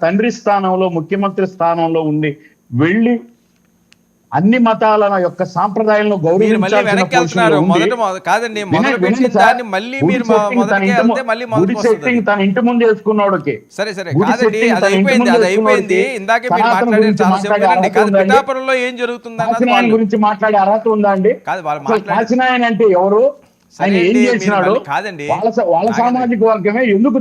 తండ్రి స్థానంలో, ముఖ్యమంత్రి స్థానంలో ఉండి వెళ్ళి అన్ని మతాల యొక్క సాంప్రదాయాలను గౌరవించాల్సిన పొజిషన్లో ఉండి గుడి సెట్టింగ్ తన ఇంటి ముందు వేసుకున్నాడుకి సరే సరే కాదండి, అది అయిపోయింది, అది అయిపోయింది. ఇందాకే మీరు మాట్లాడారు పిఠాపురంలో ఏం జరుగుతుంది గురించి మాట్లాడే అర్హత ఉందా అండి? కాశీనాయన అంటే ఎవరు? ఆయన ఏం చేసినాడు? వాళ్ళ సామాజిక వర్గమే ఎందుకు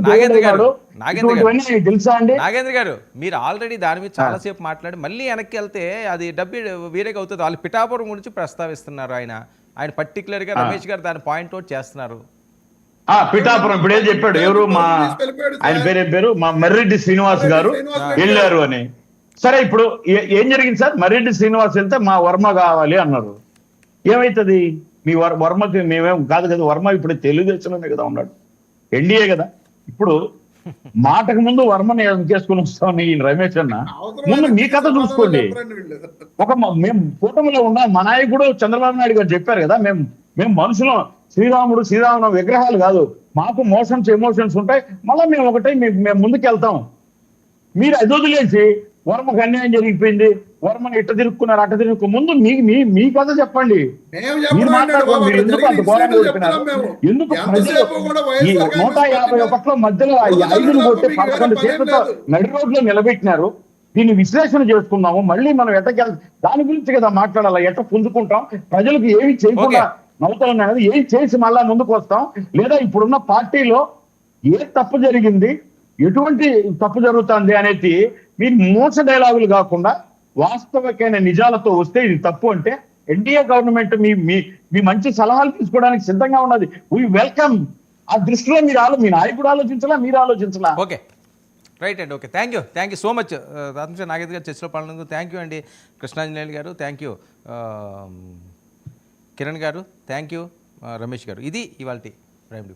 తెలుసా అండి? నాగేంద్ర గారు, మీరు ఆల్రెడీ దాని మీద చాలాసేపు మాట్లాడి మళ్ళీ వెనక్కి వెళ్తే అది డబ్బి వేరేగా అవుతుంది. వాళ్ళు పిఠాపురం గురించి ప్రస్తావిస్తున్నారు. ఆయన పర్టికులర్ గా రమేష్ గారు దాన్ని పాయింట్అవుట్ చేస్తున్నారు. పిఠాపురం ఇప్పుడు ఏం చెప్పాడు? ఎవరు ఆయన పేరు మా మర్రెడ్డి శ్రీనివాస్ గారు వెళ్ళారు అని. సరే, ఇప్పుడు ఏం జరిగింది సార్? మర్రెడ్డి శ్రీనివాస్ వెళ్తే మా వర్మ కావాలి అన్నారు. ఏమైతుంది? మీ వర్మకి మేమేం కాదు కదా. వర్మ ఇప్పుడు తెలుగుదేశంలోనే కదా ఉన్నాడు, ఎన్డీఏ కదా. ఇప్పుడు మాటకు ముందు వర్మని చేసుకుని వస్తామని రమేష్ అన్న, ముందు మీ కథ చూసుకోండి. మేము కూటమిలో ఉన్నాం, మా నాయకుడు చంద్రబాబు నాయుడు గారు చెప్పారు కదా, మేము మనుషులం, శ్రీరాముడు విగ్రహాలు కాదు, మాకు ఎమోషన్స్ ఉంటాయి, మళ్ళీ మేము ఒకటే మేము ముందుకు వెళ్తాం. మీరు అది వదిలేసి వర్మకు అన్యాయం జరిగిపోయింది, వర్మని ఇట్ట తిరుక్కున్నారు అట్ట తిరుక్కు, ముందు మీ కథ చెప్పండి. మీరు మాట్లాడుకోండి. మీరు ఎందుకు అంత ఘోరంగా ఓడిపోయినారు? ఎందుకు ప్రజలు ఈ 151 మధ్యలో 5 కొట్టి 11 చేతులతో నడి రోడ్లో నిలబెట్టినారు? దీన్ని విశ్లేషణ చేసుకుందాము. మళ్ళీ మనం ఎట్టకెళ్ళి దాని గురించి కదా మాట్లాడాలి. ఎట్ట పుంజుకుంటాం, ప్రజలకు ఏమి చేయకుండా నవ్వుతా ఉన్నాయి, ఏం చేసి మళ్ళా ముందుకు వస్తాం, లేదా ఇప్పుడున్న పార్టీలో ఏ తప్పు జరిగింది, ఎటువంటి తప్పు జరుగుతుంది అనేది మీరు మోస డైలాగులు కాకుండా వాస్తవికమైన నిజాలతో వస్తే ఇది తప్పు అంటే ఎన్డీఏ గవర్నమెంట్ మీ మంచి సలహాలు తీసుకోవడానికి సిద్ధంగా ఉన్నది. We welcome. ఆ దృష్టిలో మీ నాయకుడు ఆలోచించాలా, మీరు ఆలోచించాలా? ఓకే, రైట్ అండి. Okay, thank you so much Nagendra గారు చర్చలో పాల్గొన్నందుకు. థ్యాంక్ యూ అండి కృష్ణాంజనేయులు గారు, థ్యాంక్ యూ కిరణ్ గారు, థ్యాంక్ యూ రమేష్ గారు. ఇది ఇవాల్టి